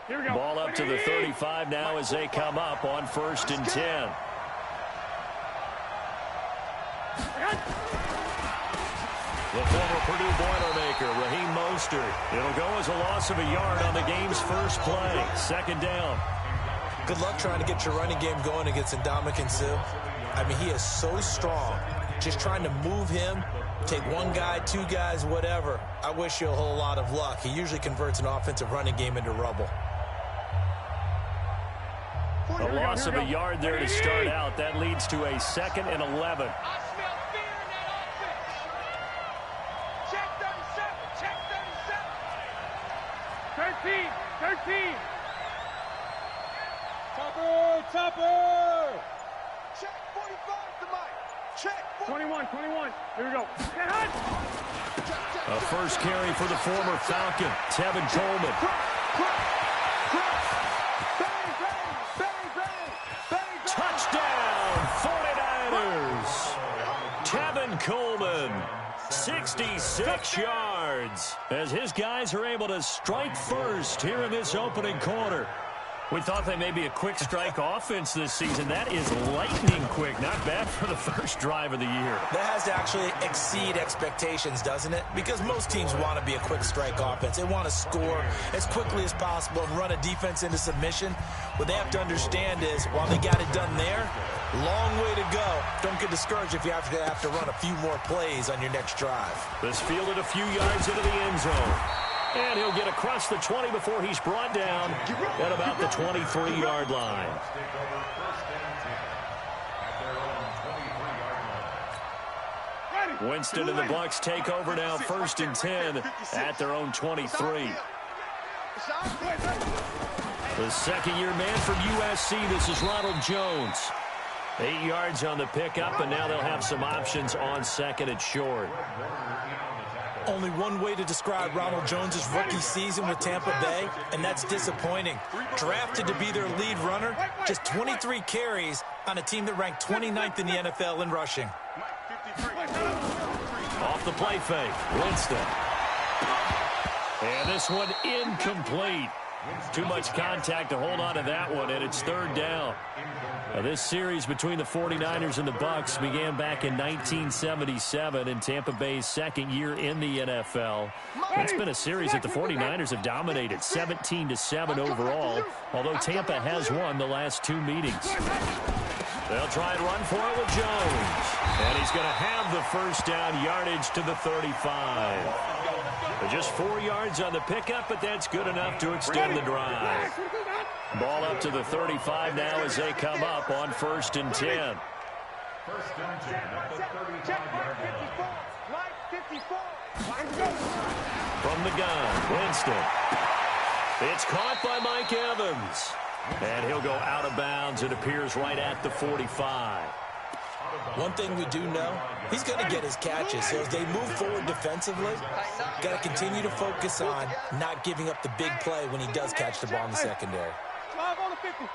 Ball up to the 35 now as they come up on 1st and 10. The former Purdue Boilermaker, Raheem Mostert. It'll go as a loss of a yard on the game's first play. 2nd down. Good luck trying to get your running game going against Ndamukong Suh. I mean, he is so strong. Just trying to move him, take one guy, two guys, whatever. I wish you a whole lot of luck. He usually converts an offensive running game into rubble. A loss of a yard there to start out. That leads to a 2nd and 11. Topper! Check 45 to Mike. Check 21. Here we go. A first carry for the former Falcon, Tevin Coleman. Touchdown, 49ers. Tevin Coleman, 66 yards, as his guys are able to strike first here in this opening quarter. We thought they may be a quick strike offense this season. That is lightning quick. Not bad for the first drive of the year. That has to actually exceed expectations, doesn't it? Because most teams want to be a quick strike offense. They want to score as quickly as possible and run a defense into submission. What they have to understand is, while they got it done there, long way to go. Don't get discouraged if you have to run a few more plays on your next drive. This fielded a few yards into the end zone. And he'll get across the 20 before he's brought down at about the 23-yard line. Winston and the Bucs take over now, 1st and 10 at their own 23. The second-year man from USC, this is Ronald Jones. 8 yards on the pickup, and now they'll have some options on 2nd and short. Only one way to describe Ronald Jones' rookie season with Tampa Bay, and that's disappointing. Drafted to be their lead runner, just 23 carries on a team that ranked 29th in the NFL in rushing. Off the play fake, Winston. And this one incomplete. Too much contact to hold on to that one, and it's 3rd down. Now, this series between the 49ers and the Bucs began back in 1977 in Tampa Bay's 2nd year in the NFL. It's been a series that the 49ers have dominated, 17-7 overall, although Tampa has won the last 2 meetings. They'll try and run for it with Jones. And he's going to have the first down, yardage to the 35. Just 4 yards on the pickup, but that's good enough to extend the drive. Ball up to the 35 now as they come up on 1st and 10. From the gun, Winston. It's caught by Mike Evans. And he'll go out of bounds. It appears right at the 45. One thing we do know, he's going to get his catches. So as they move forward defensively, got to continue to focus on not giving up the big play when he does catch the ball in the secondary. 5 on the 50.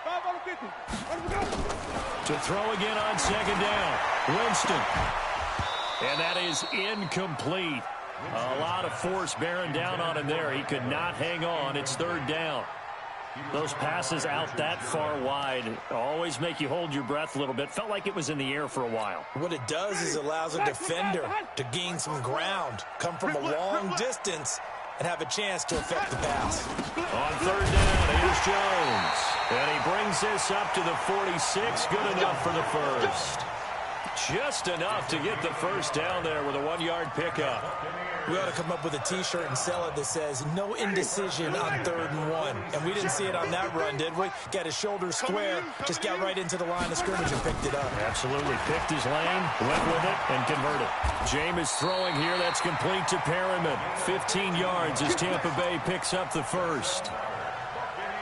5 on the 50. To throw again on 2nd down, Winston. And that is incomplete. A lot of force bearing down on him there. He could not hang on. It's 3rd down. Those passes out that far wide always make you hold your breath a little bit. Felt like it was in the air for a while. What it does is allows a defender to gain some ground, come from a long distance, and have a chance to affect the pass. On 3rd down, here's Jones. And he brings this up to the 46. Good enough for the first. Just enough to get the first down there with a 1-yard pickup. We ought to come up with a T-shirt and sell it that says, no indecision on 3rd and 1. And we didn't see it on that run, did we? Got his shoulder square, just got right into the line of scrimmage and picked it up. Absolutely. Picked his lane, went with it, and converted. Jameis throwing here. That's complete to Perriman. 15 yards as Tampa Bay picks up the first.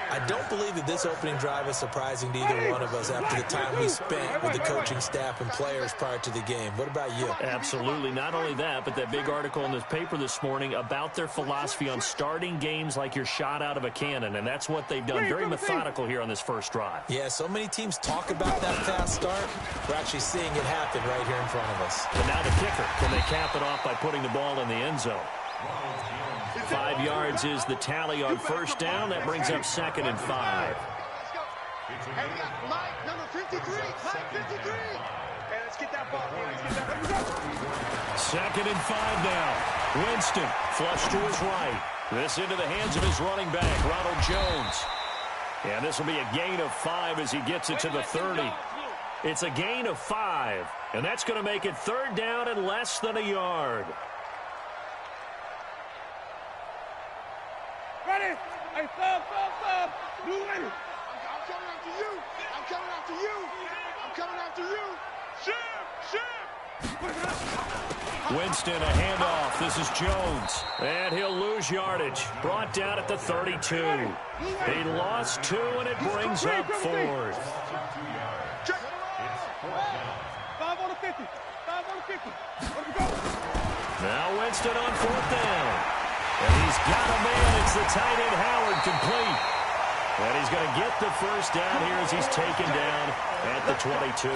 I don't believe that this opening drive is surprising to either one of us after the time we spent with the coaching staff and players prior to the game. What about you? Absolutely. Not only that, but that big article in the paper this morning about their philosophy on starting games like you're shot out of a cannon, and that's what they've done. Very methodical here on this first drive. Yeah, so many teams talk about that fast start. We're actually seeing it happen right here in front of us. And now the kicker. Can they cap it off by putting the ball in the end zone? 5 yards is the tally on first down. That brings up 2nd and 5. Hey, we got Mike, number 53. Mike, 53. Hey, let's get that ball. Let's get that. Let's go. 2nd and 5 now. Winston, flush to his right. This into the hands of his running back, Ronald Jones. And this will be a gain of 5 as he gets it to the 30. It's a gain of 5, and that's going to make it 3rd down and less than a yard. Ready? Hey, stop. Do it. I'm coming after you. I'm coming after you. I'm coming after you. Shift. Winston, a handoff. This is Jones. And he'll lose yardage. Brought down at the 32. He lost 2, and it brings up 4th. Check. 5 on the 50. 5 on the 50. Let's go. Now Winston on 4th down. And he's got a man. It's the tight end, Howard, complete. And he's going to get the first down here as he's taken down at the 22.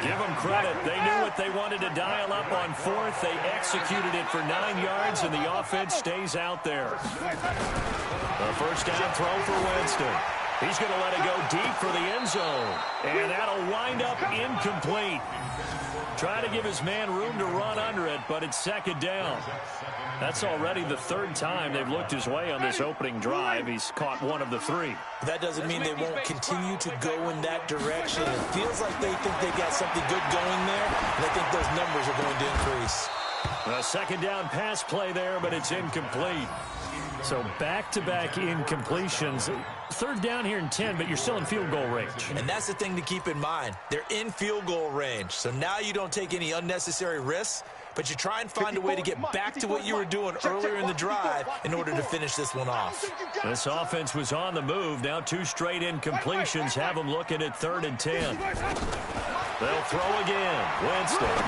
Give them credit. They knew what they wanted to dial up on 4th. They executed it for 9 yards, and the offense stays out there. The first down throw for Winston. He's going to let it go deep for the end zone. And that'll wind up incomplete. Trying to give his man room to run under it, but it's 2nd down. That's already the 3rd time they've looked his way on this opening drive. He's caught 1 of the 3. That doesn't mean they won't continue to go in that direction. It feels like they think they got something good going there, and I think those numbers are going to increase. A 2nd down pass play there, but it's incomplete. So back-to-back incompletions. 3rd down here in 10, but you're still in field goal range. And that's the thing to keep in mind. They're in field goal range. So now you don't take any unnecessary risks, but you try and find a way to get back to what you were doing earlier in the drive in order to finish this one off. This offense was on the move. Now 2 straight incompletions have them looking at 3rd and 10. They'll throw again. Winston.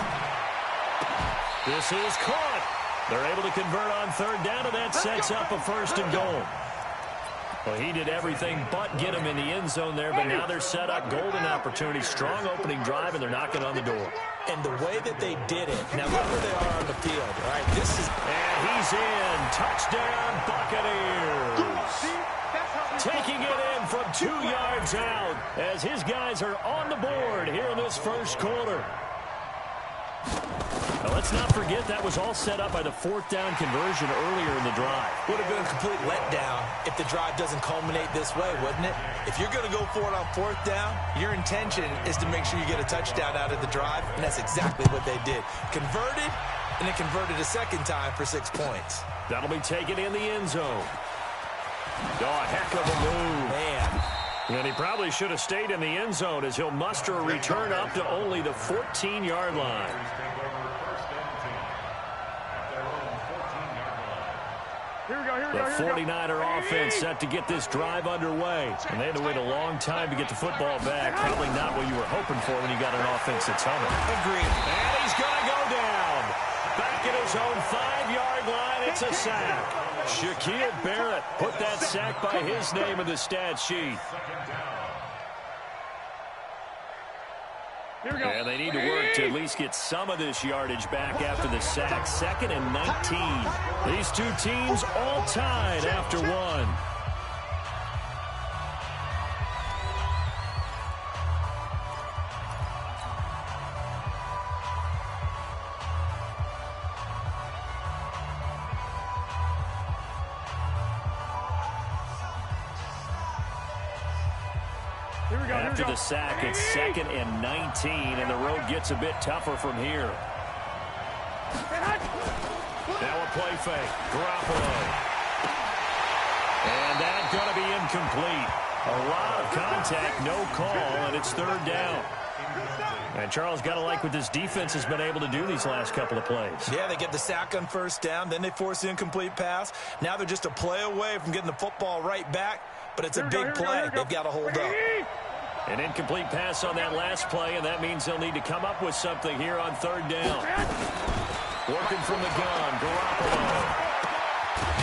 This is caught. They're able to convert on 3rd down, and that sets up a 1st and goal. Well, he did everything but get him in the end zone there, but now they're set up golden opportunity. Strong opening drive, and they're knocking on the door. And the way that they did it, now look where they are on the field, all right? This is... And he's in. Touchdown, Buccaneers. Taking it in from 2 yards out as his guys are on the board here in this first quarter. Now, let's not forget that was all set up by the 4th down conversion earlier in the drive. Would have been a complete letdown if the drive doesn't culminate this way, wouldn't it? If you're going to go for it on 4th down, your intention is to make sure you get a touchdown out of the drive, and that's exactly what they did. Converted, and then converted a 2nd time for 6 points. That'll be taken in the end zone. Oh, a heck of a move. Man. And he probably should have stayed in the end zone as he'll muster a return up to only the 14-yard line. The 49er offense set to get this drive underway. And they had to wait a long time to get the football back. Probably not what you were hoping for when you got an offense that's humming. Agreed. And he's going to go down. Back at his own 5-yard line, it's a sack. Shaquille Barrett put that sack by his name in the stat sheet. And they need to work to at least get some of this yardage back after the sack. 2nd and 19. These 2 teams all tied after 1. After the sack, it's 2nd and 19, and the road gets a bit tougher from here. Now a play fake. Garoppolo. And that's going to be incomplete. A lot of contact, no call, and it's 3rd down. And Charles, got to like what this defense has been able to do these last couple of plays. Yeah, they get the sack on 1st down, then they force the incomplete pass. Now they're just a play away from getting the football right back, but it's a big play. They've got to hold up. An incomplete pass on that last play, and that means they'll need to come up with something here on 3rd down. Working from the gun, Garoppolo.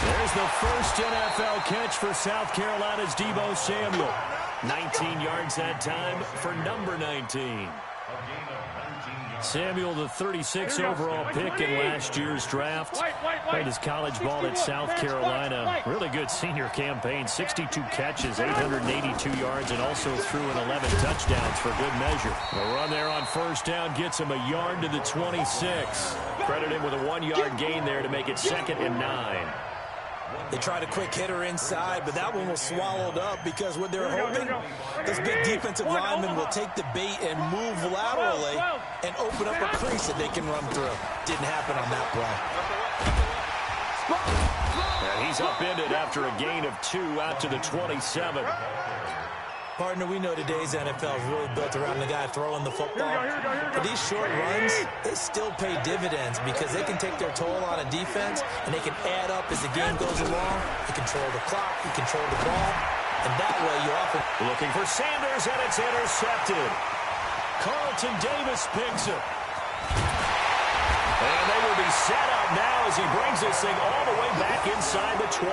There's the first NFL catch for South Carolina's Deebo Samuel. 19 yards that time for number 19. Samuel, the 36 overall pick in last year's draft. Played his college ball at South Carolina. Really good senior campaign. 62 catches, 882 yards, and also threw in 11 touchdowns for good measure. The run there on first down gets him a yard to the 26. Credit him with a 1-yard gain there to make it 2nd and 9. They tried a quick hitter inside, but that one was swallowed up because what they're hoping, this big defensive lineman will take the bait and move laterally and open up a crease that they can run through. Didn't happen on that play. And he's upended after a gain of 2 out to the 27. Partner, we know today's NFL is really built around the guy throwing the football. But these short runs, they still pay dividends because they can take their toll on a defense and they can add up as the game goes along. You control the clock, you control the ball, and that way you often... Looking for Sanders, and it's intercepted. Carlton Davis picks it. And they will be set up now as he brings this thing all the way back inside the 20.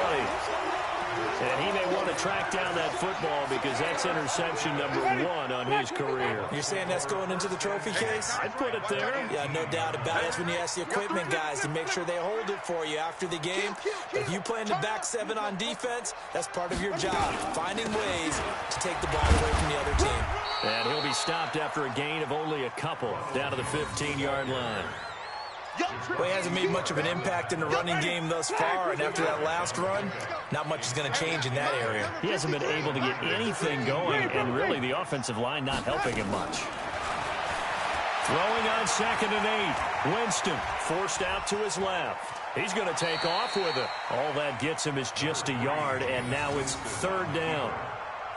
And he may want to track down that football because that's interception number 1 on his career. You're saying that's going into the trophy case? I'd put it there. Yeah, no doubt about it. That's when you ask the equipment guys to make sure they hold it for you after the game. But if you play in the back 7 on defense, that's part of your job, finding ways to take the ball away from the other team. And he'll be stopped after a gain of only a couple down to the 15-yard line. Well, he hasn't made much of an impact in the running game thus far, and after that last run, not much is going to change in that area. He hasn't been able to get anything going, and really the offensive line not helping him much. Throwing on 2nd and 8. Winston forced out to his left. He's going to take off with it. All that gets him is just a yard, and now it's 3rd down.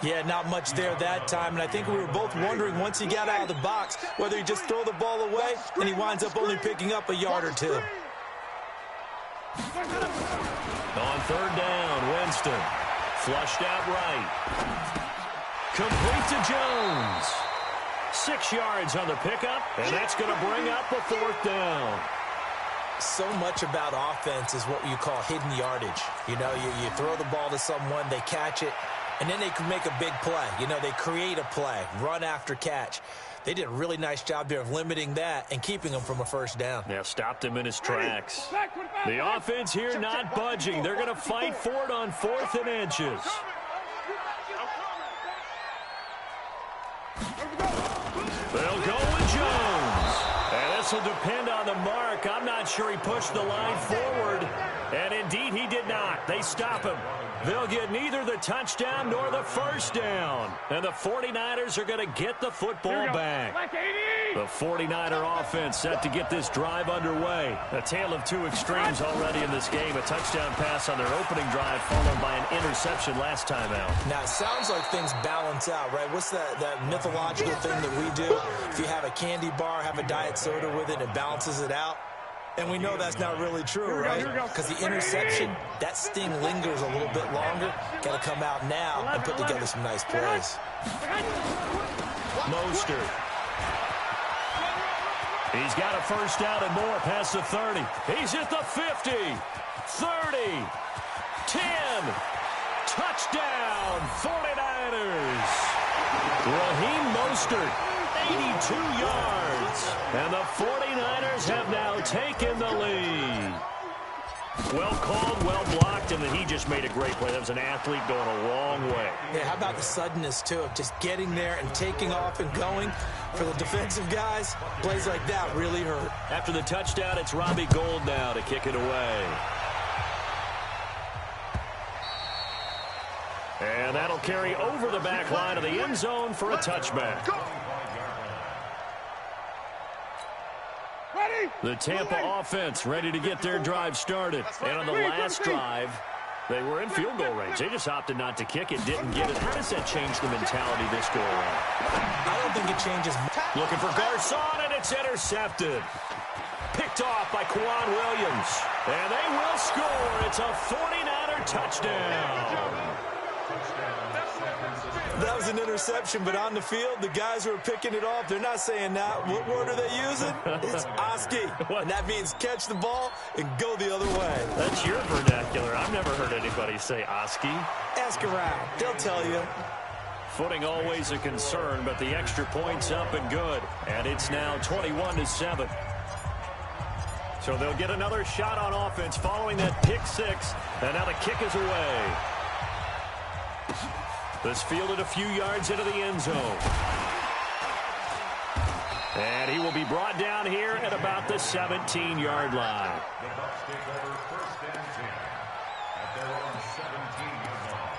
Yeah, not much there that time, and I think we were both wondering once he got out of the box whether he just throw the ball away and he winds up only picking up a yard or 2. On 3rd down, Winston flushed out right. Complete to Jones. 6 yards on the pickup, and that's going to bring up a 4th down. So much about offense is what you call hidden yardage. You know, you throw the ball to someone, they catch it, and then they can make a big play. You know, they create a play, run after catch. They did a really nice job there of limiting that and keeping him from a 1st down. Yeah, stopped him in his tracks. The offense here not budging. They're going to fight for it on 4th and inches. They'll go with Jones. And this will depend on the mark. I'm not sure he pushed the line forward. And indeed, he did not. They stop him. They'll get neither the touchdown nor the 1st down. And the 49ers are going to get the football back. The 49er offense set to get this drive underway. A tale of 2 extremes already in this game. A touchdown pass on their opening drive followed by an interception last time out. Now, it sounds like things balance out, right? What's that mythological thing that we do? If you have a candy bar, have a diet soda with it, it balances it out. And we know that's not really true, right? Because the interception, that sting lingers a little bit longer. Got to come out now and put together some nice plays. Mostert. He's got a 1st down and more past the 30. He's at the 50, 30, 10. Touchdown, 49ers. Raheem Mostert, 82 yards. And the 49ers have now taken the lead. Well called, well blocked, and then he just made a great play. That was an athlete going a long way. Yeah, how about the suddenness, too, of just getting there and taking off and going? For the defensive guys, plays like that really hurt. After the touchdown, it's Robbie Gould now to kick it away. And that'll carry over the back line of the end zone for a touchback. The Tampa offense ready to get their drive started. And on the last drive, they were in field goal range. They just opted not to kick it, didn't get it. How does that change the mentality this go around? I don't think it changes. Looking for Garcon, and it's intercepted. Picked off by Quan Williams. And they will score. It's a 49er touchdown. That was an interception, but on the field, the guys who are picking it off, they're not saying that. What word are they using? It's Oski. And that means catch the ball and go the other way. That's your vernacular. I've never heard anybody say Oski. Ask around. They'll tell you. Footing always a concern, but the extra point's up and good. And it's now 21-7. So they'll get another shot on offense following that pick six. And now the kick is away. This fielded a few yards into the end zone. And he will be brought down here at about the 17-yard line. The Bucs take over first and 10 at their own 17-yard line.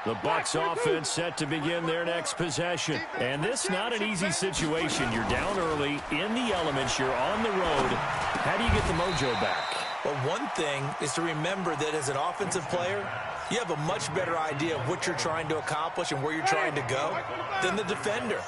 The Bucs offense set to begin their next possession. And this not an easy situation. You're down early, in the elements, you're on the road. How do you get the mojo back? Well, one thing is to remember that as an offensive player, you have a much better idea of what you're trying to accomplish and where you're trying to go than the defender.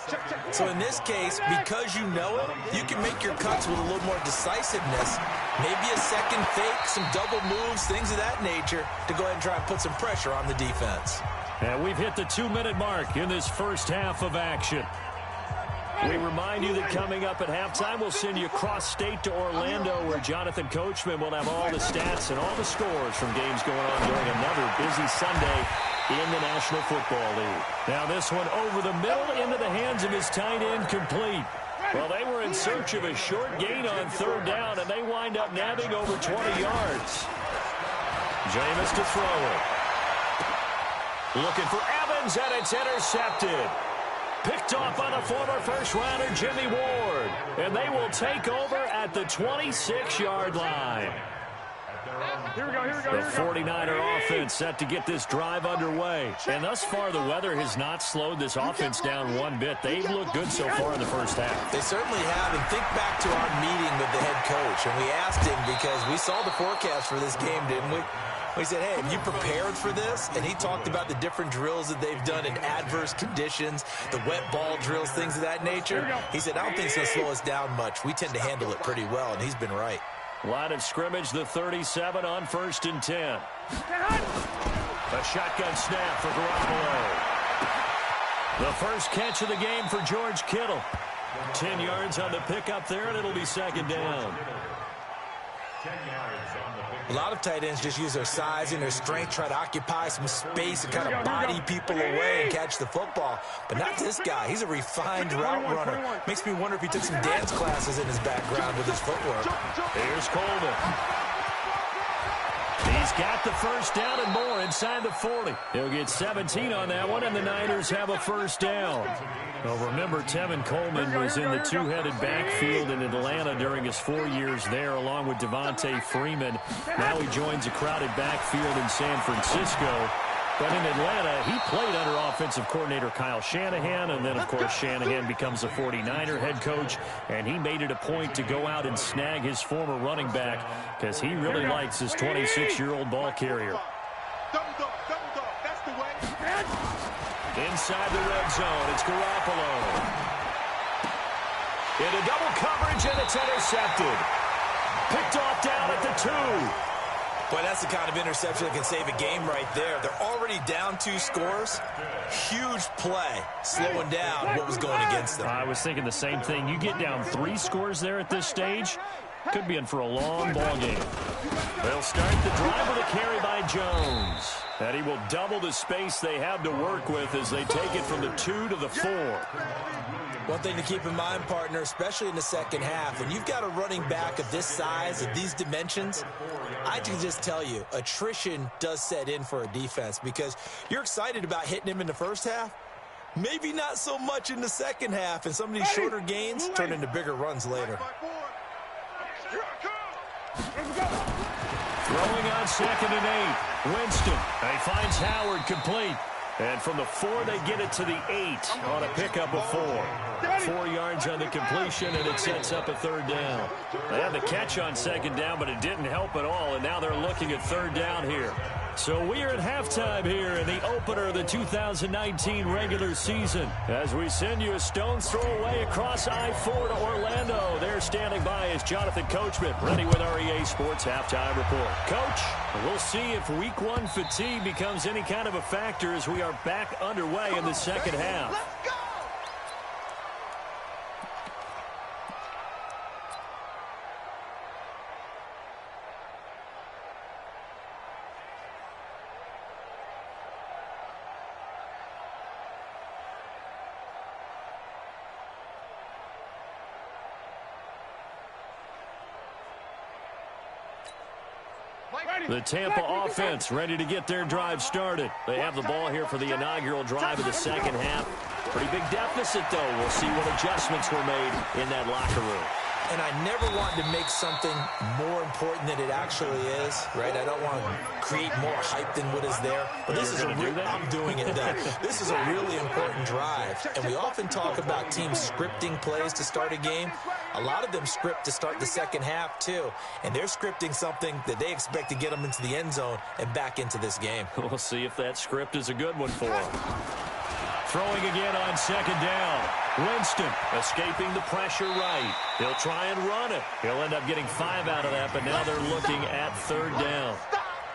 So in this case, because you know it, you can make your cuts with a little more decisiveness, maybe a second fake, some double moves, things of that nature, to go ahead and try and put some pressure on the defense. And we've hit the 2-minute mark in this first half of action. We remind you that coming up at halftime, we'll send you cross-state to Orlando, where Jonathan Coachman will have all the stats and all the scores from games going on during another busy Sunday in the National Football League. Now this one over the middle into the hands of his tight end, complete. Well, they were in search of a short gain on third down, and they wind up nabbing over 20 yards. Jameis to throw it. Looking for Evans, and it's intercepted. Picked off by the former first-rounder Jimmy Ward. And they will take over at the 26-yard line. Here we go. The 49er offense set to get this drive underway. And thus far, the weather has not slowed this offense down one bit. They've looked good so far in the first half. They certainly have. And think back to our meeting with the head coach. And we asked him, because we saw the forecast for this game, didn't we? We said, hey, have you prepared for this? And he talked about the different drills that they've done in adverse conditions, the wet ball drills, things of that nature. He said, I don't think it's going to slow us down much. We tend to handle it pretty well, and he's been right. Line of scrimmage, the 37 on 1st and 10. A shotgun snap for Garoppolo. The first catch of the game for George Kittle. 10 yards on the pickup there, and it'll be second down. 10 yards on the pick. A lot of tight ends just use their size and their strength, try to occupy some space and kind of body people away and catch the football. But not this guy. He's a refined route runner. Makes me wonder if he took some dance classes in his background with his footwork. Here's Coleman. He's got the first down and more inside the 40. He'll get 17 on that one, and the Niners have a first down. Well, remember, Tevin Coleman was in the two-headed backfield in Atlanta during his 4 years there, along with Devontae Freeman. Now he joins a crowded backfield in San Francisco. But in Atlanta, he played under offensive coordinator Kyle Shanahan, and then, of course, Shanahan becomes a 49er head coach, and he made it a point to go out and snag his former running back because he really likes his 26-year-old ball carrier. That's the way. Inside the red zone, it's Garoppolo. Into double coverage, and it's intercepted. Picked off down at the 2. Boy, that's the kind of interception that can save a game right there. They're already down 2 scores. Huge play, slowing down what was going against them. I was thinking the same thing. You get down 3 scores there at this stage, could be in for a long ball game. They'll start the drive with a carry by Jones. And he will double the space they have to work with as they take it from the 2 to the 4. One thing to keep in mind, partner, especially in the second half, when you've got a running back of this size, of these dimensions, I can just tell you, attrition does set in for a defense because you're excited about hitting him in the first half, maybe not so much in the second half, and some of these shorter gains turn into bigger runs later. Throwing on 2nd and 8. Winston. He finds Howard complete. And from the 4, they get it to the 8 on a pickup of 4. 4 yards on the completion, and it sets up a 3rd down. They had the catch on 2nd down, but it didn't help at all, and now they're looking at 3rd down here. So we are at halftime here in the opener of the 2019 regular season. As we send you a stone's throw away across I-4 to Orlando. There standing by is Jonathan Coachman, ready with our EA Sports Halftime Report. Coach, we'll see if Week 1 fatigue becomes any kind of a factor as we are back underway in the second half. Let's go! The Tampa offense ready to get their drive started. They have the ball here for the inaugural drive of the second half. Pretty big deficit, though. We'll see what adjustments were made in that locker room. And I never wanted to make something more important than it actually is, right? I don't want to create more hype than what is there. But this is I'm doing it, though. This is a really important drive. And we often talk about teams scripting plays to start a game. A lot of them script to start the second half, too. And they're scripting something that they expect to get them into the end zone and back into this game. We'll see if that script is a good one for them. Throwing again on second down. Winston escaping the pressure right. He'll try and run it. He'll end up getting 5 out of that, but now they're looking at third down.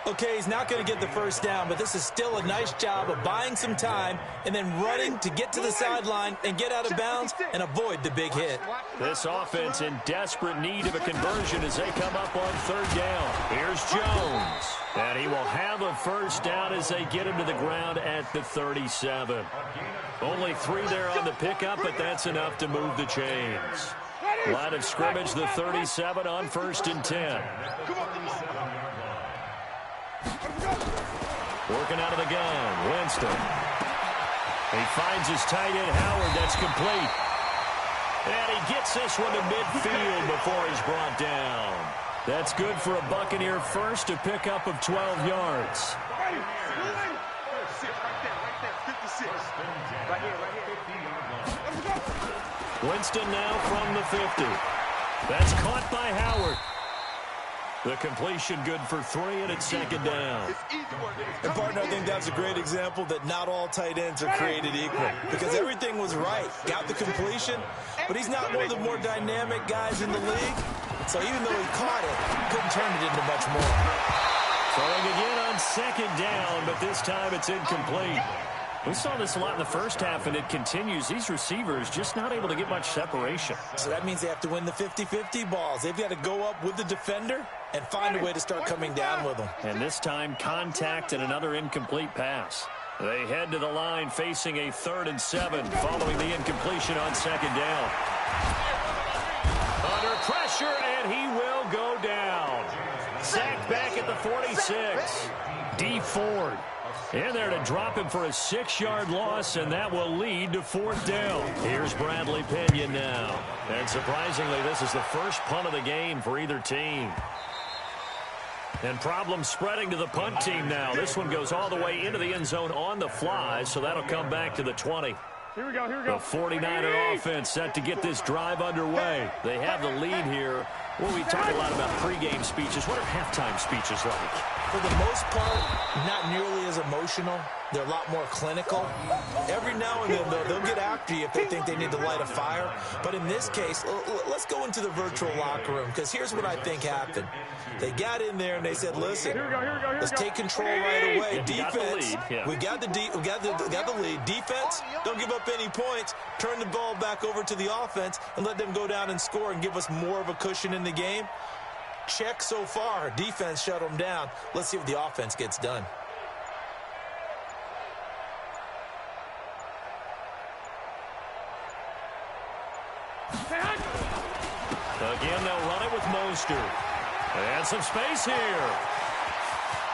Okay, he's not going to get the first down, but this is still a nice job of buying some time and then running to get to the sideline and get out of bounds and avoid the big hit. This offense in desperate need of a conversion as they come up on third down. Here's Jones. And he will have a first down as they get him to the ground at the 37. Only 3 there on the pickup, but that's enough to move the chains. Line of scrimmage, the 37 on 1st and 10. Working out of the gun, Winston. He finds his tight end, Howard. That's complete. And he gets this one to midfield before he's brought down. That's good for a Buccaneer first, a pickup of 12 yards. Winston now from the 50. That's caught by Howard. The completion good for 3, and it's second down. And, partner, I think that's a great example that not all tight ends are created equal because everything was right. Got the completion, but he's not one of the more dynamic guys in the league. So even though he caught it, couldn't turn it into much more. Throwing again on second down, but this time it's incomplete. We saw this a lot in the first half, and it continues. These receivers just not able to get much separation. So that means they have to win the 50-50 balls. They've got to go up with the defender and find a way to start coming down with them. And this time, contact and another incomplete pass. They head to the line facing a 3rd and 7 following the incompletion on second down. Under pressure, and he will go down. Sacked back at the 46. D. Ford in there to drop him for a 6-yard loss, and that will lead to 4th down. Here's Bradley Pena now. And surprisingly, this is the first punt of the game for either team. And problems spreading to the punt team now. This one goes all the way into the end zone on the fly, so that'll come back to the 20. Here we go, here we go. The 49er offense set to get this drive underway. They have the lead here. Well, we talk a lot about pregame speeches. What are halftime speeches like? For the most part, not nearly as emotional. They're a lot more clinical. Every now and then, though, they'll get after you if they think they need to light a fire. But in this case, let's go into the virtual locker room, because here's what I think happened. They got in there and they said, listen, let's take control right away. Defense, we got the lead. Defense, don't give up any points. Turn the ball back over to the offense and let them go down and score and give us more of a cushion in the game. Check so far. Defense shut them down. Let's see what the offense gets done. Again, they'll run it with Mostert. And some space here.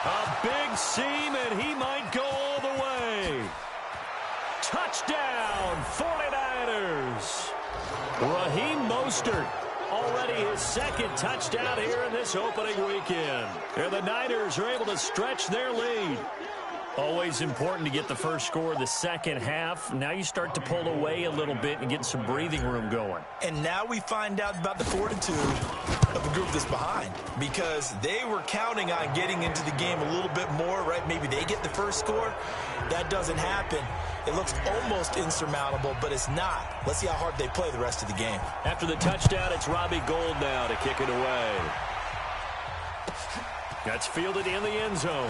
A big seam, and he might go all the way. Touchdown, 49ers. Raheem Mostert. Already his 2nd touchdown here in this opening weekend. And the Niners are able to stretch their lead. Always important to get the first score of the second half. Now you start to pull away a little bit and get some breathing room going. And now we find out about the fortitude of the group that's behind, because they were counting on getting into the game a little bit more, right? Maybe they get the first score. That doesn't happen. It looks almost insurmountable, but it's not. Let's see how hard they play the rest of the game. After the touchdown, it's Robbie Gould now to kick it away. That's fielded in the end zone.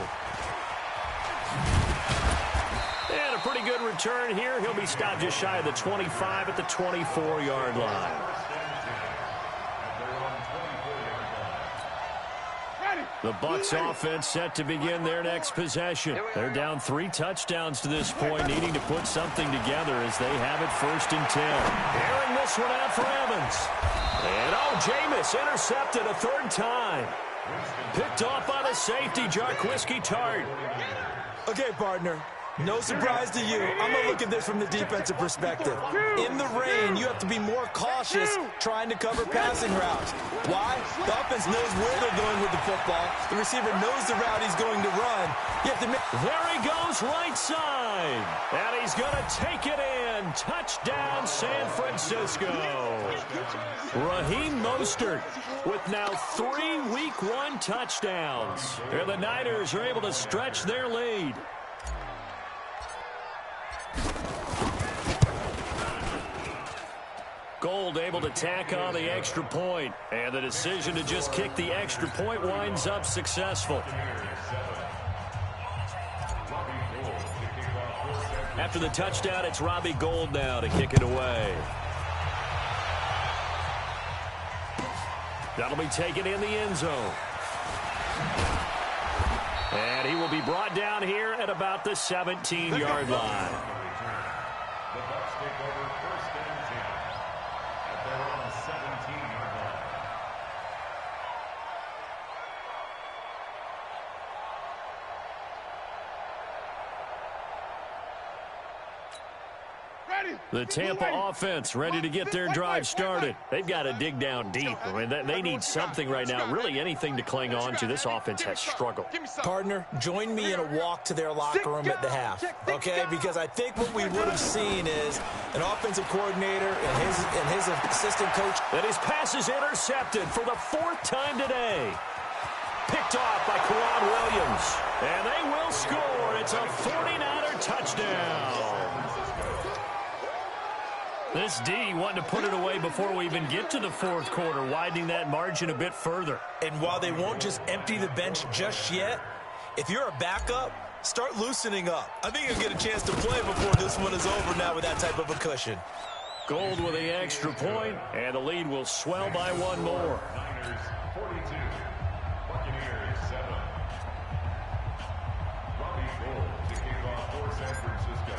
And a pretty good return here. He'll be stopped just shy of the 25 at the 24-yard line. The Bucs offense set to begin their next possession. They're down 3 touchdowns to this point, needing to put something together as they have it 1st and 10. Airing this one out for Evans. And Jameis intercepted a 3rd time. Picked off by the safety, Jarquiski Tart. Okay, partner. No surprise to you. I'm going to look at this from the defensive perspective. In the rain, you have to be more cautious trying to cover passing routes. Why? The offense knows where they're going with the football. The receiver knows the route he's going to run. You have to make... There he goes, right side. And he's going to take it in. Touchdown, San Francisco. Raheem Mostert with now 3 Week 1 touchdowns. And the Niners are able to stretch their lead. Gold able to tack on the extra point, and the decision to just kick the extra point winds up successful. After the touchdown, it's Robbie Gould now to kick it away. That'll be taken in the end zone. And he will be brought down here at about the 17-yard line. The Bucs take over first and 10 at their own 17-yard line. The Tampa offense ready to get their drive started. They've got to dig down deep. I mean, they need something right now, really anything to cling on to. This offense has struggled. Partner, join me in a walk to their locker room at the half, okay? Because I think what we would have seen is an offensive coordinator and his assistant coach. And his pass is intercepted for the 4th time today. Picked off by Quran Williams. And they will score. It's a 49er touchdown. This D wanting to put it away before we even get to the 4th quarter, widening that margin a bit further. And while they won't just empty the bench just yet, if you're a backup, start loosening up. I think you'll get a chance to play before this one is over now with that type of a cushion. Gold with the extra point, and the lead will swell by 1 more. Niners 42, Buccaneers 7. Robbie Gould to kick off for San Francisco.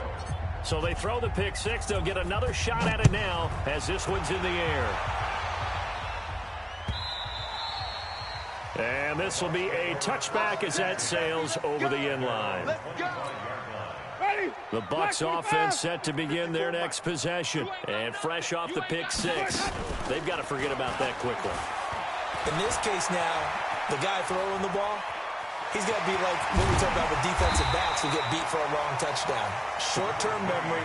So they throw the pick six. They'll get another shot at it now as this one's in the air. And this will be a touchback as that sails over the end line. The Bucs offense set to begin their next possession. And fresh off the pick six, they've got to forget about that quickly. In this case now, the guy throwing the ball, he's got to be like what we talk about with defensive backs who get beat for a long touchdown. Short-term memory,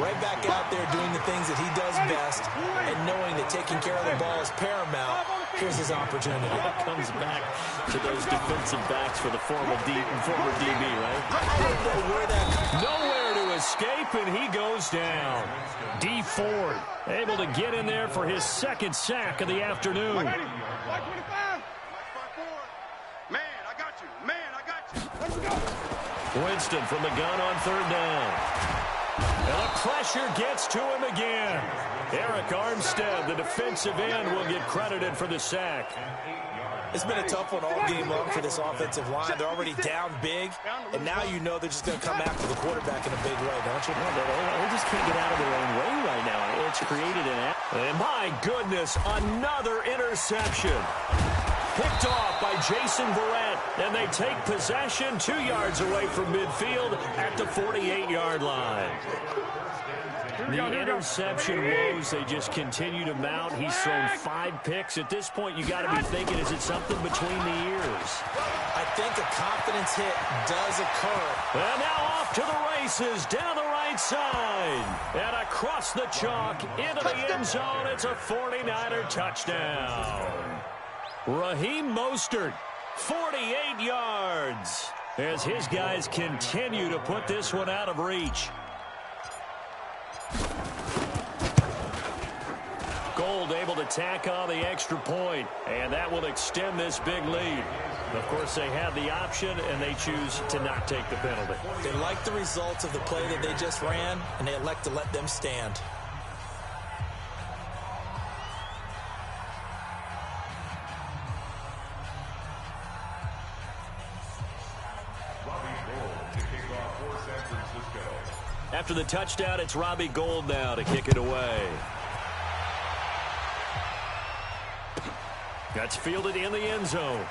right back out there doing the things that he does best, and knowing that taking care of the ball is paramount. Here's his opportunity. Comes back to those defensive backs for the former DB, right? I don't know where that... Nowhere to escape, and he goes down. D Ford able to get in there for his 2nd sack of the afternoon. Winston from the gun on 3rd down. And the pressure gets to him again. Eric Armstead, the defensive end, will get credited for the sack. It's been a tough one all game long for this offensive line. They're already down big, and now you know they're just going to come after the quarterback in a big way, don't you? They just can't get out of their own way right now. It's created an... And my goodness, another interception. Picked off by Jason Verrett, and they take possession 2 yards away from midfield at the 48-yard line. The interception woes, they just continue to mount. He's thrown 5 picks. At this point, you got to be thinking, is it something between the ears? I think a confidence hit does occur. And now off to the races, down the right side. And across the chalk, into the end zone. It's a 49er touchdown. Raheem Mostert, 48 yards, as his guys continue to put this one out of reach. Gould able to tack on the extra point, and that will extend this big lead. Of course, they had the option, and they choose to not take the penalty. They like the results of the play that they just ran, and they elect to let them stand. After the touchdown, it's Robbie Gould now to kick it away. That's fielded in the end zone.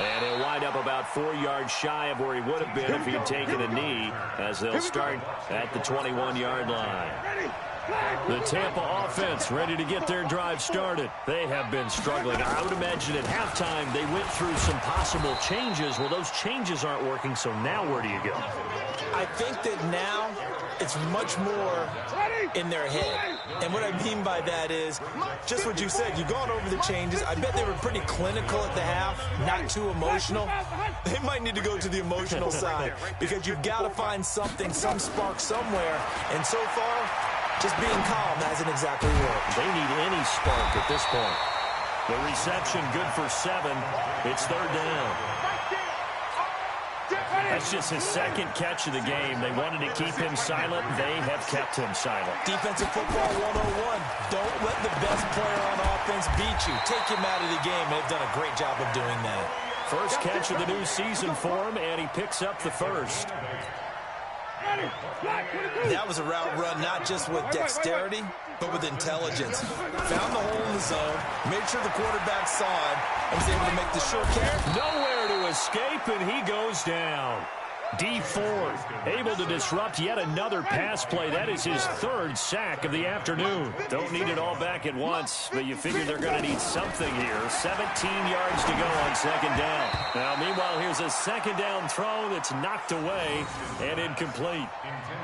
And he'll wind up about 4 yards shy of where he would have been if he had taken a knee, as they'll start at the 21-yard line. The Tampa offense ready to get their drive started. They have been struggling. I would imagine at halftime they went through some possible changes. Well, those changes aren't working, so now where do you go? I think that now it's much more in their head. And what I mean by that is just what you said. You've gone over the changes. I bet they were pretty clinical at the half, not too emotional. They might need to go to the emotional side because you've got to find something, some spark somewhere. And so far, just being calm hasn't exactly worked. They need any spark at this point. The reception good for 7. It's third down. That's just his second catch of the game. They wanted to keep him silent. They have kept him silent. Defensive football 101. Don't let the best player on offense beat you. Take him out of the game. They've done a great job of doing that. First catch of the new season for him, and he picks up the first. That was a route run not just with dexterity, but with intelligence. Found the hole in the zone, made sure the quarterback saw it, and was able to make the short catch. Nowhere to escape, and he goes down. D Ford able to disrupt yet another pass play. That is his 3rd sack of the afternoon. Don't need it all back at once, but you figure they're going to need something here. 17 yards to go on second down. Now, meanwhile, here's a second down throw that's knocked away and incomplete.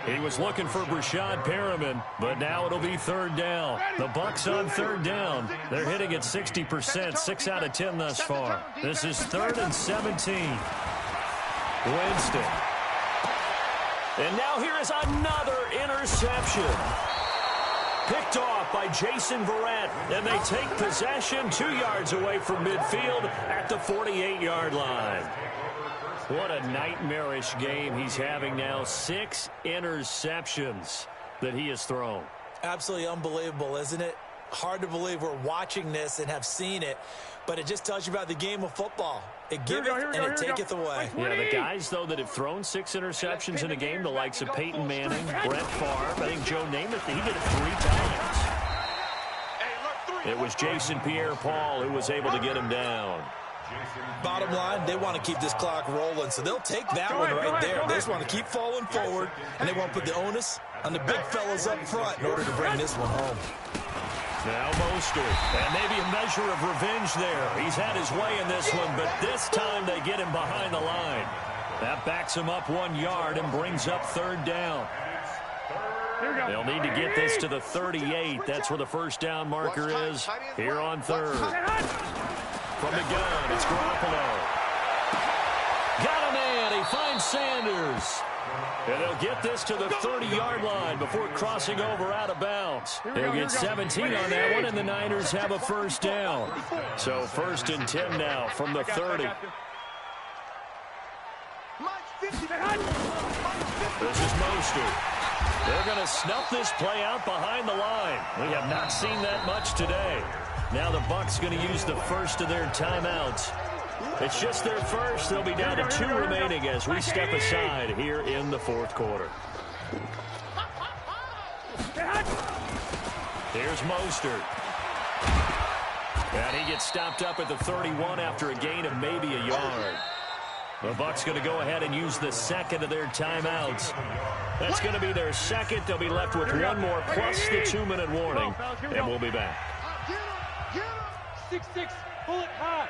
He was looking for Brashad Perriman, but now it'll be third down. The Bucs on third down. They're hitting at 60%, 6 out of 10 thus far. This is 3rd and 17. Winston. And now here is another interception. Picked off by Jason Verrett. And they take possession 2 yards away from midfield at the 48-yard line. What a nightmarish game he's having now. 6 interceptions that he has thrown. Absolutely unbelievable, isn't it? Hard to believe we're watching this and have seen it, but it just tells you about the game of football. It giveth and it taketh away. Yeah, the guys, though, that have thrown 6 interceptions in a game, the likes of Peyton Manning, Brett Favre, I think Joe Namath, he did it 3 times. It was Jason Pierre-Paul who was able to get him down. Bottom line, they want to keep this clock rolling, so they'll take that one right there. They just want to keep falling forward, and they won't put the onus on the big fellas up front in order to bring this one home. Now Mostert, and maybe a measure of revenge there. He's had his way in this one, but this time they get him behind the line. That backs him up 1 yard and brings up third down. They'll need to get this to the 38. That's where the first down marker is here on third. From the gun, it's Garoppolo. Got a man. He finds Sanders. And they'll get this to the 30-yard line before crossing over out of bounds. They'll get 17 on that one, and the Niners have a first down. So 1st and 10 now from the 30. This is Mostert. They're going to snuff this play out behind the line. We have not seen that much today. Now the Bucs going to use the first of their timeouts. It's just their first. They'll be down to 2 remaining as we step aside here in the 4th quarter. Here's Mostert. And he gets stopped up at the 31 after a gain of maybe a yard. The Bucs going to go ahead and use the second of their timeouts. That's going to be their second. They'll be left with 1 more plus the 2-minute warning. And we'll be back. 6-6, pull it high.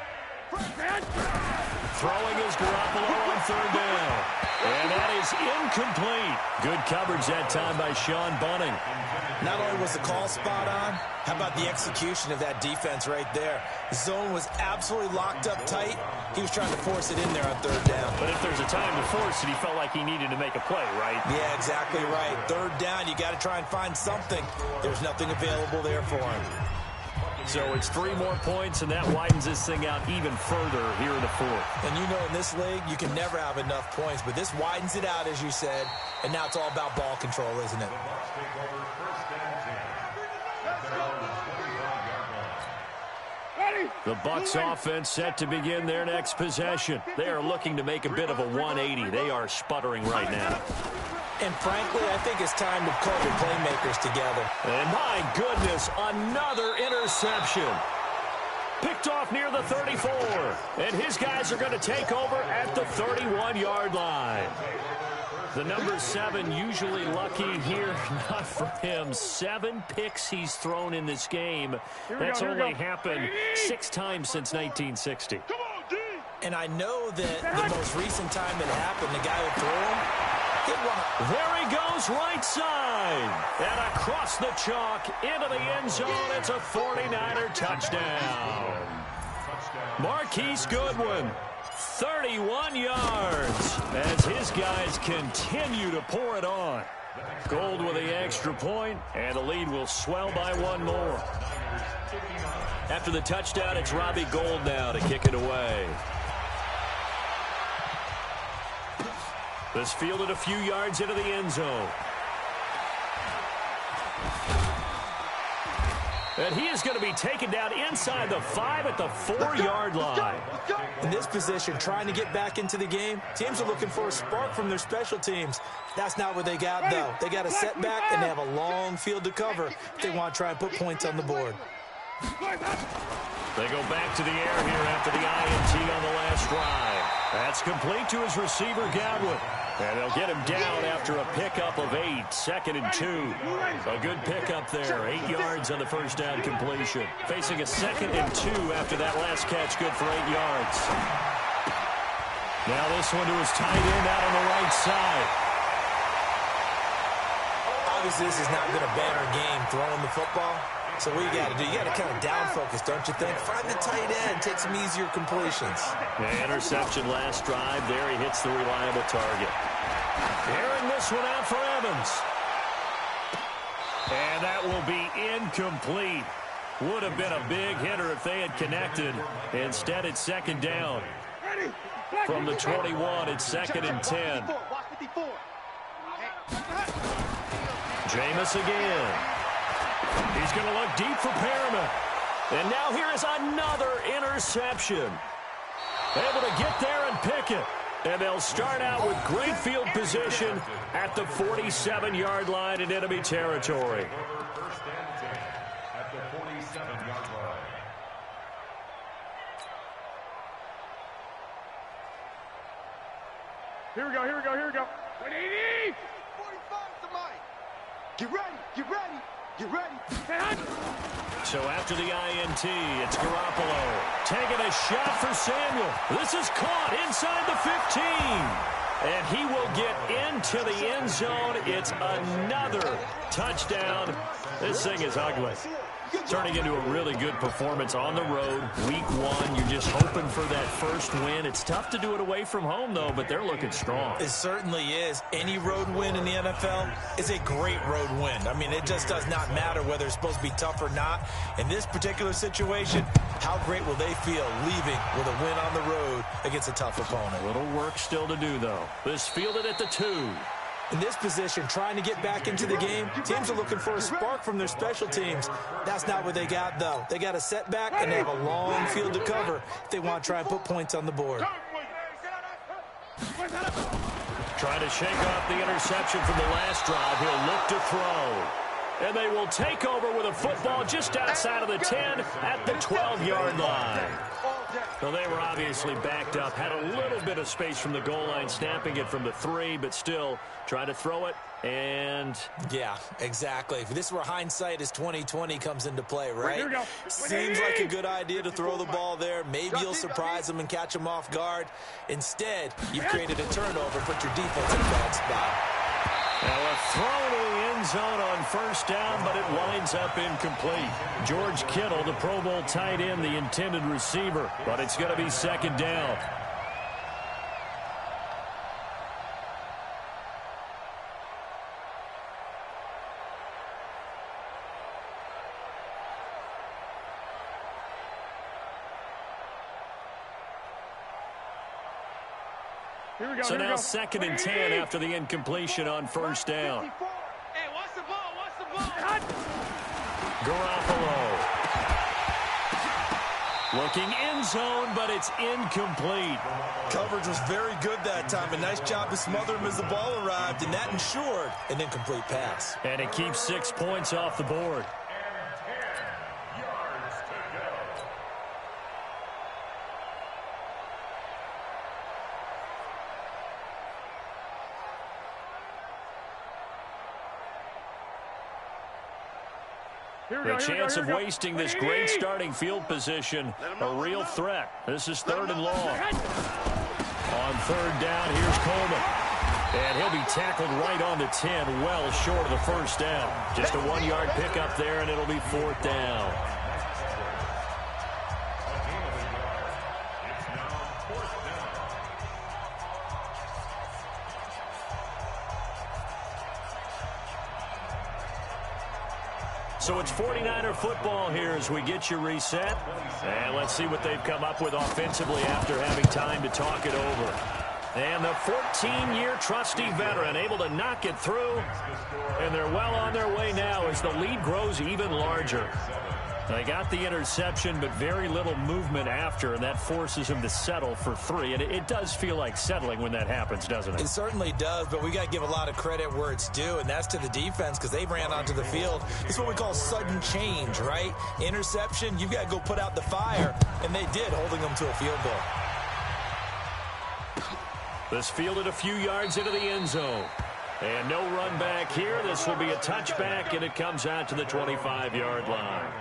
Throwing is Garoppolo on third down. And that is incomplete. Good coverage that time by Sean Bunning. Not only was the call spot on, how about the execution of that defense right there? The zone was absolutely locked up tight. He was trying to force it in there on third down. But if there's a time to force it, he felt like he needed to make a play, right? Yeah, exactly right. Third down, you got to try and find something. There's nothing available there for him. So it's 3 more points, and that widens this thing out even further here in the 4th. And you know, in this league, you can never have enough points, but this widens it out, as you said, and now it's all about ball control, isn't it? The Bucs offense set to begin their next possession. They are looking to make a bit of a 180. They are sputtering right now. And frankly, I think it's time to call your playmakers together. And my goodness, another interception. Picked picked off near the 34. And his guys are going to take over at the 31-yard line. The number 7 usually lucky here. Not for him. 7 picks he's thrown in this game. That's only happened 6 times since 1960. And I know that the most recent time it happened, the guy who threw him, hit one. There he goes, right side. And across the chalk into the end zone. It's a 49er touchdown. Marquise Goodwin, 31 yards as his guys continue to pour it on. Gold with the extra point, and the lead will swell by 1 more. After the touchdown, it's Robbie Gould now to kick it away. This fielded a few yards into the end zone. And he is going to be taken down inside the 5 at the 4-yard line. In this position, trying to get back into the game, teams are looking for a spark from their special teams. That's not what they got, though. They got a setback, and they have a long field to cover if they want to try and put points on the board. They go back to the air here after the INT on the last drive. That's complete to his receiver, Godwin. And they'll get him down after a pickup of 8, 2nd and 2. A good pickup there, 8 yards on the first down completion. Facing a 2nd and 2 after that last catch, good for 8 yards. Now this one to his tight end out on the right side. Obviously, this has not been a banner game throwing the football. So what you got to do, you got to kind of down focus, don't you think? Find the tight end, take some easier completions. The interception last drive. There he hits the reliable target. Airing this one out for Evans. And that will be incomplete. Would have been a big hitter if they had connected. Instead, it's 2nd down. From the 21, it's 2nd and 10. Jameis again. He's going to look deep for Perriman. And now here is another interception. Able to get there and pick it. And they'll start out with great field position at the 47-yard line in enemy territory. First and 10 at the 47-yard line. Here we go, here we go, here we go. 180! 45 to Mike. Get ready, get ready. Get ready. So after the INT, it's Garoppolo taking a shot for Samuel. This is caught inside the 15. And he will get into the end zone. It's another touchdown. This thing is ugly. Turning into a really good performance on the road. Week 1, you're just hoping for that first win. It's tough to do it away from home, though, but they're looking strong. It certainly is. Any road win in the NFL is a great road win. I mean, it just does not matter whether it's supposed to be tough or not. In this particular situation, how great will they feel leaving with a win on the road against a tough opponent? A little work still to do, though. This fielded at the 2. In this position, trying to get back into the game, teams are looking for a spark from their special teams. That's not what they got, though. They got a setback, and they have a long field to cover if they want to try and put points on the board. Trying to shake off the interception from the last drive. He'll look to throw. And they will take over with a football just outside of the 10 at the 12-yard line. Well, they were obviously backed up, had a little bit of space from the goal line, snapping it from the 3, but still trying to throw it, and... Yeah, exactly. This is where hindsight is 20/20 comes into play, right? Seems like a good idea to throw the ball there. Maybe you'll surprise them and catch them off guard. Instead, you've created a turnover, put your defense in a bad spot. Now a throw to the end zone on first down, but it winds up incomplete. George Kittle, the Pro Bowl tight end, the intended receiver, but it's going to be 2nd down. So now 2nd and 10 after the incompletion on first down. Hey, watch the ball, watch the ball. Garoppolo. Looking end zone, but it's incomplete. Coverage was very good that time. A nice job to smother him as the ball arrived, and that ensured an incomplete pass. And it keeps 6 points off the board. The chance of wasting this great starting field position, a real threat. This is 3rd and long. On 3rd down, here's Coleman. And he'll be tackled right on the 10, well short of the first down. Just a 1-yard pickup there, and it'll be 4th down. So it's 49er football here as we get you reset. And let's see what they've come up with offensively after having time to talk it over. And the 14-year trusty veteran able to knock it through. And they're well on their way now as the lead grows even larger. They got the interception, but very little movement after, and that forces him to settle for 3. And it does feel like settling when that happens, doesn't it? It certainly does, but we got to give a lot of credit where it's due, and that's to the defense because they ran onto the field. It's what we call sudden change, right? Interception, you've got to go put out the fire, and they did, holding them to a field goal. This fielded a few yards into the end zone. And no run back here. This will be a touchback, and it comes out to the 25-yard line.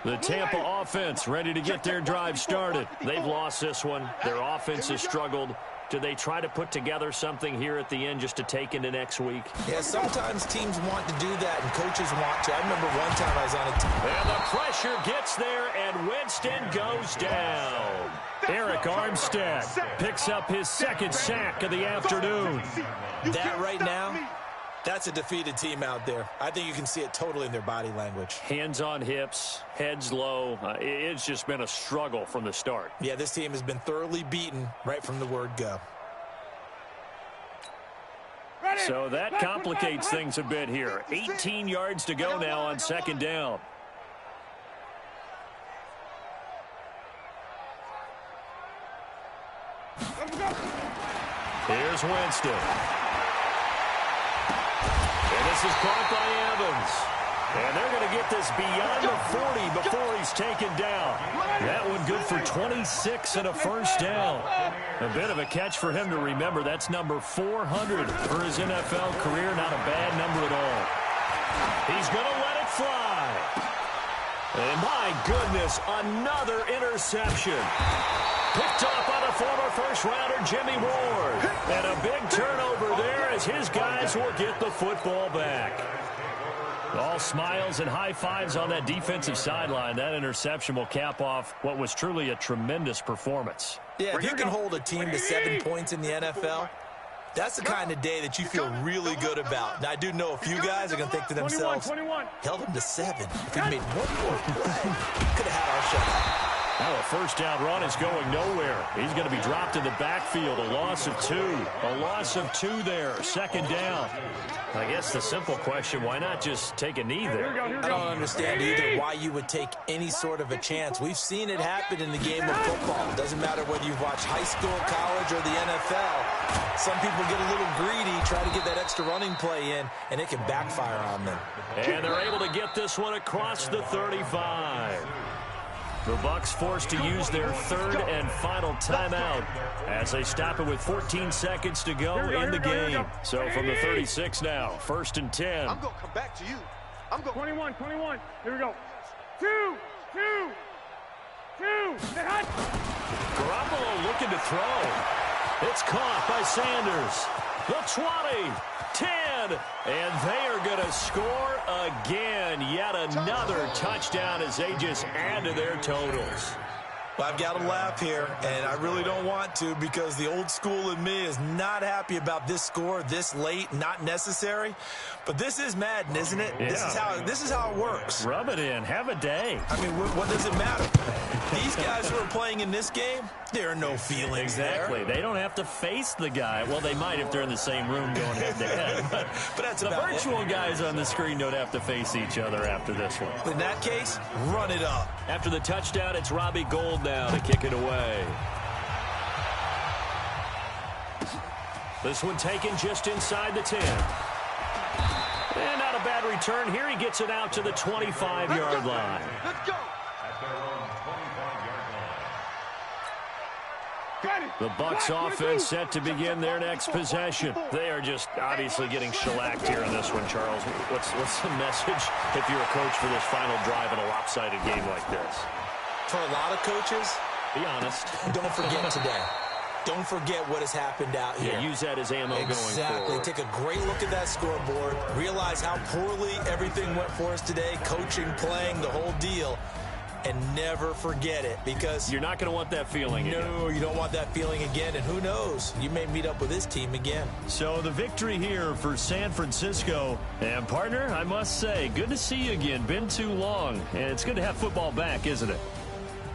The Tampa offense ready to get their drive started. They've lost this one. Their offense has struggled. Do they try to put together something here at the end just to take into next week? Yeah, sometimes teams want to do that, and coaches want to. I remember one time I was on a team. And the pressure gets there, and Winston goes down. Eric Armstead picks up his 2nd sack of the afternoon. That right now, that's a defeated team out there. I think you can see it totally in their body language. Hands on hips, heads low. It's just been a struggle from the start. Yeah, this team has been thoroughly beaten right from the word go. So that complicates things a bit here. 18 yards to go now on 2nd down. Here's Winston. This is caught by Evans. And they're going to get this beyond the 40 before he's taken down. That one good for 26 and a first down. A bit of a catch for him to remember. That's number 400 for his NFL career. Not a bad number at all. He's going to let it fly. And my goodness, another interception. Picked off by the former first-rounder Jimmy Ward. And a big turnover there as his guys will get the football back. All smiles and high fives on that defensive sideline. That interception will cap off what was truly a tremendous performance. Yeah, if you can hold a team to 7 points in the NFL, that's the kind of day that you feel really good about. Now, I do know a few guys are going to think to themselves, held them to 7. If we made one more play, could have had our shutout. Now a first down run is going nowhere. He's going to be dropped in the backfield. A loss of 2. A loss of 2 there. 2nd down. I guess the simple question, why not just take a knee there? I don't understand either why you would take any sort of a chance. We've seen it happen in the game of football. It doesn't matter whether you've watched high school, college, or the NFL. Some people get a little greedy, try to get that extra running play in, and it can backfire on them. And they're able to get this one across the 35. The Bucs forced to use their 3rd and final timeout as they stop it with 14 seconds to go in the game. So from the 36 now, 1st and 10. I'm going to come back to you. I'm going 21. Here we go. 2. Garoppolo looking to throw. It's caught by Sanders. The 20, 10, and they are going to score again. Yet another touchdown as they just add to their totals. Well, I've got to laugh here, and I really don't want to because the old school in me is not happy about this score this late, not necessary. But this is Madden, isn't it? Yeah. This is how it works. Rub it in. Have a day. I mean, what does it matter? These guys who are playing in this game, there are no feelings exactly. there. They don't have to face the guy. Well, they might if they're in the same room going head-to-head. But that's the about virtual guys on the screen don't have to face each other after this one. In that case, run it up. After the touchdown, it's Robbie Gould now to kick it away. This one taken just inside the 10. And not a bad return here. He gets it out to the 25-yard line. Let's go. The Bucs offense set to begin their next possession. They are just obviously getting shellacked here in this one, Charles. What's the message if you're a coach for this final drive in a lopsided game like this? For a lot of coaches, be honest. Don't forget today. Don't forget what has happened out here. Yeah, use that as ammo going forward. Exactly. Take a great look at that scoreboard. Realize how poorly everything went for us today. Coaching, playing, the whole deal. And never forget it, because you're not going to want that feeling again. No, you don't want that feeling again. And who knows? You may meet up with this team again. So the victory here for San Francisco. And, partner, I must say, good to see you again. Been too long. And it's good to have football back, isn't it?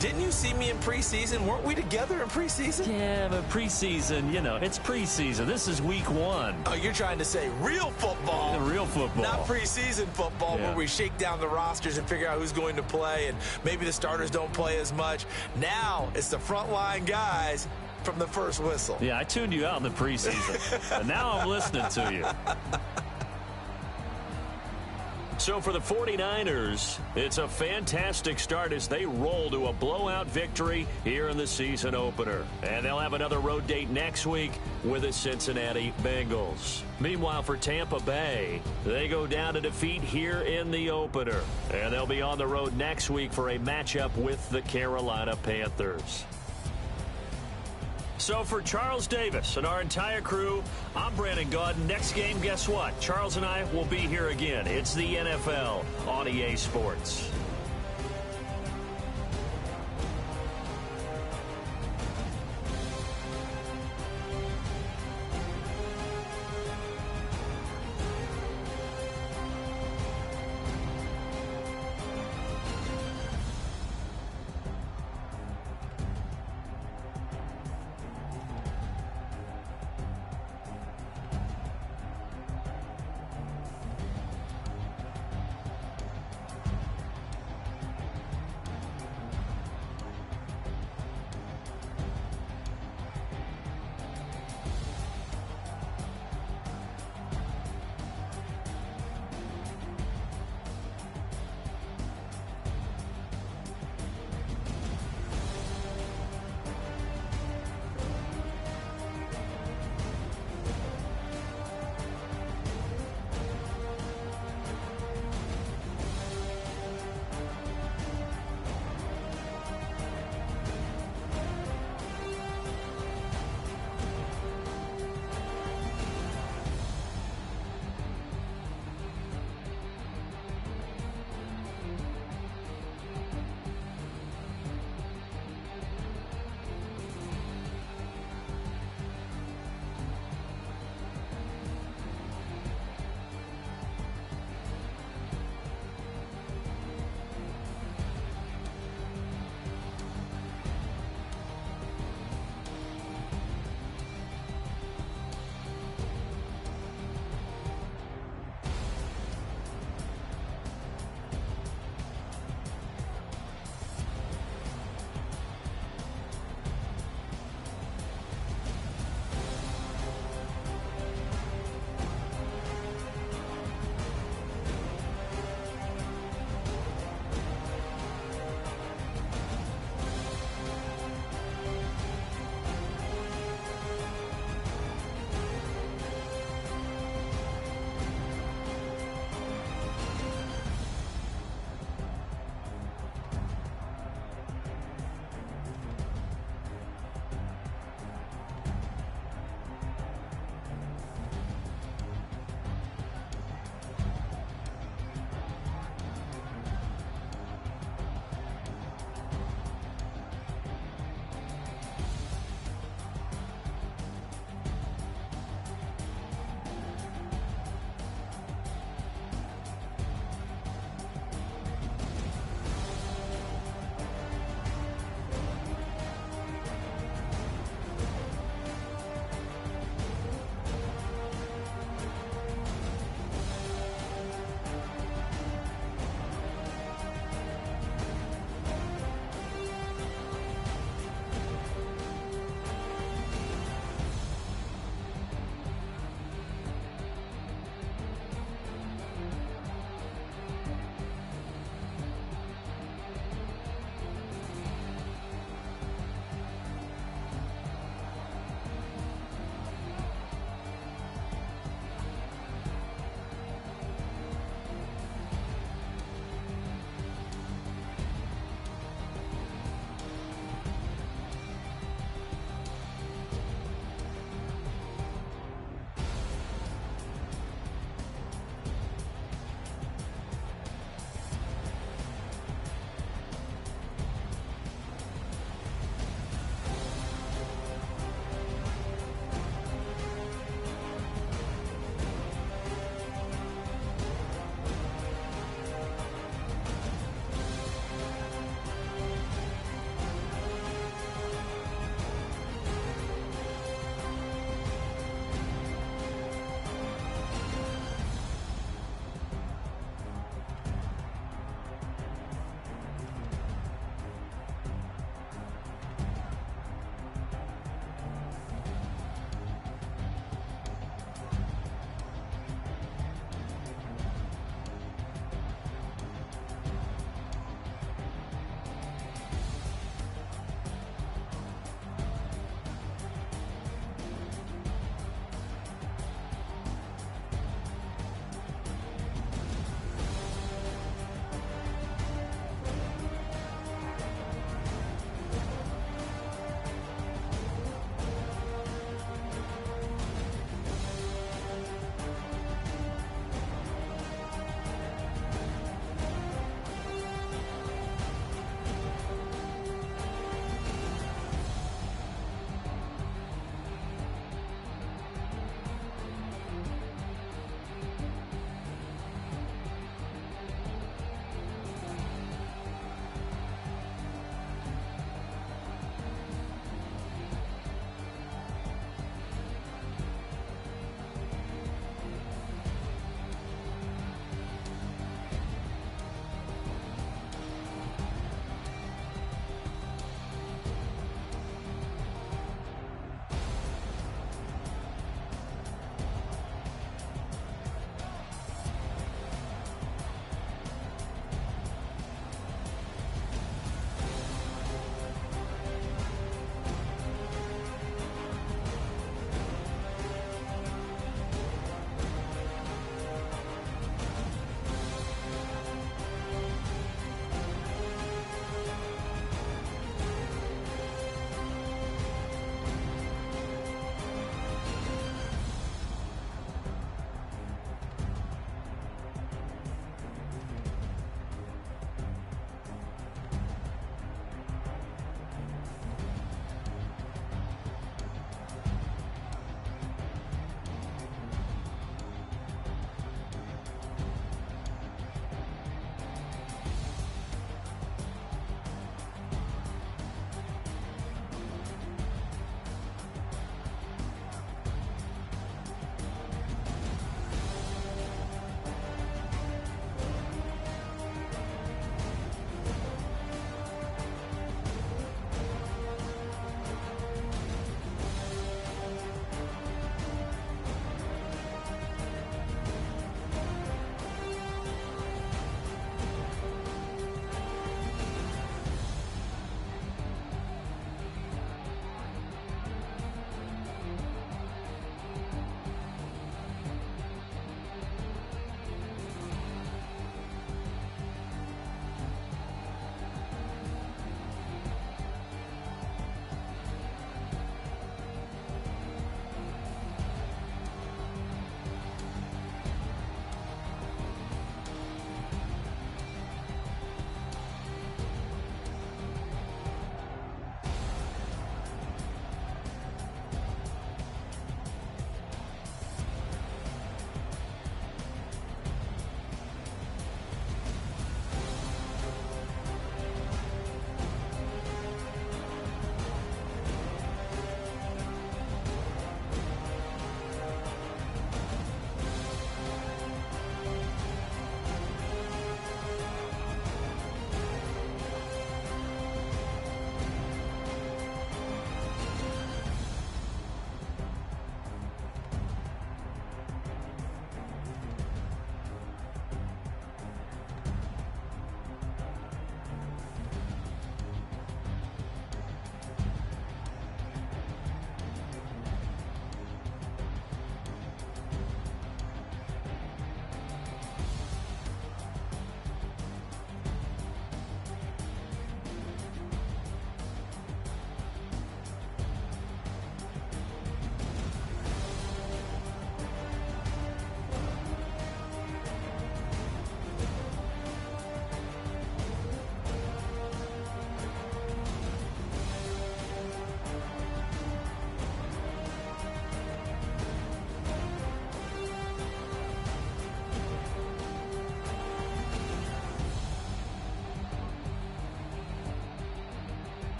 Didn't you see me in preseason? Weren't we together in preseason? Yeah, but preseason, you know, it's preseason. This is week 1. Oh, you're trying to say real football. Real football. Not preseason football, yeah, where we shake down the rosters and figure out who's going to play, and maybe the starters don't play as much. Now it's the frontline guys from the first whistle. Yeah, I tuned you out in the preseason. And now I'm listening to you. So for the 49ers, it's a fantastic start as they roll to a blowout victory here in the season opener. And they'll have another road date next week with the Cincinnati Bengals. Meanwhile, for Tampa Bay, they go down to defeat here in the opener. And they'll be on the road next week for a matchup with the Carolina Panthers. So for Charles Davis and our entire crew, I'm Brandon Gaudin. Next game, guess what? Charles and I will be here again. It's the NFL on EA Sports.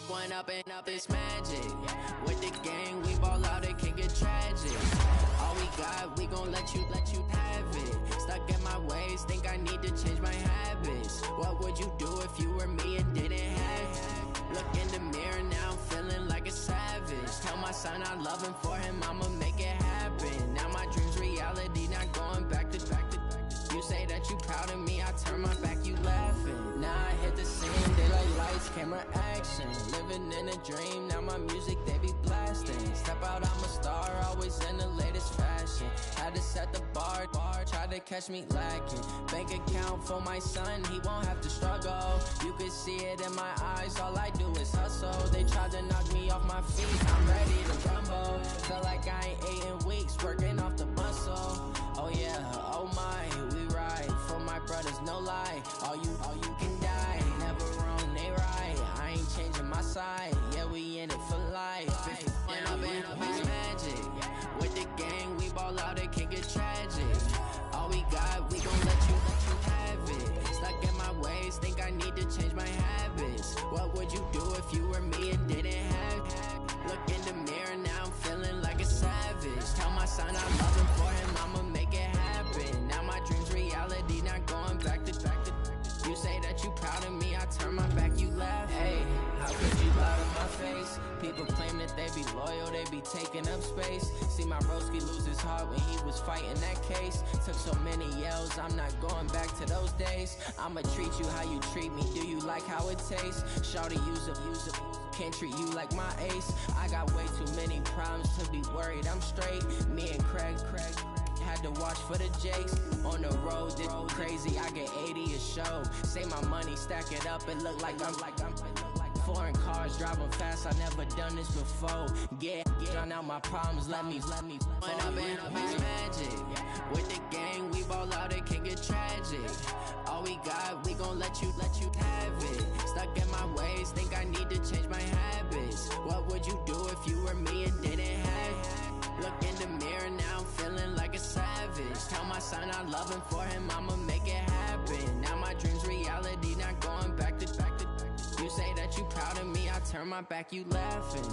One up and up is magic. With the gang, we ball out, it can get tragic. All we got, we gon' let you have it. Stuck in my ways, think I need to change my habits. What would you do if you were me and didn't have it? Look in the mirror now, I'm feeling like a savage. Tell my son I love him, for him I'ma make it happen. Now my dream's reality, not going back to. You say that you proud of me, I turn my back, you laughing. Now I hit the scene, daylight lights, camera action. Living in a dream, now my music, they be blasting. Step out, I'm a star, always in the latest fashion. Had to set the bar, try to catch me lacking. Bank account for my son, he won't have to struggle. You can see it in my eyes, all I do is hustle. They tried to knock me off my feet, I'm ready to rumble. Feel like I ain't ate in weeks, working off the muscle. Oh yeah, oh my, we ride for my brothers, no lie. All you can die, never wrong, they right. I ain't changing my side, yeah, we in it for life. When up and up is magic. With the gang, we ball out, it can get tragic. All we got, we gon' let you have it. Stuck in my ways, think I need to change my habits. What would you do if you were me and didn't have it? Look in the mirror, now I'm feeling like a savage. Tell my son I love him, for him I'ma make it happen. Now my dream's reality, not going back to. You say that you proud of me, I turn my back, you laugh. Hey, how could you lie to my face? People claim that they be loyal, they be taking up space. See my broski lose his heart when he was fighting that case. Took so many yells, I'm not going back to those days. I'ma treat you how you treat me, do you like how it tastes? Shawty, use up, can't treat you like my ace. I got way too many problems to be worried, I'm straight. Me and Craig had to watch for the Jakes. On the road, this crazy, I get 80 a show. Say my money, stack it up, it look like I'm foreign cars, driving fast, I never done this before. Yeah, drown out my problems, let me When up and up is magic. With the gang, we ball out, it can get tragic. All we got, we gon' let you have it. Stuck in my ways, think I need to change my habits. What would you do if you were me and didn't have it? Look in the mirror, now I'm feeling like a savage. Tell my son I love him, for him I'ma make it happen. Now my dream's reality, not going back to. You say that you proud of me, I turn my back, you laughing.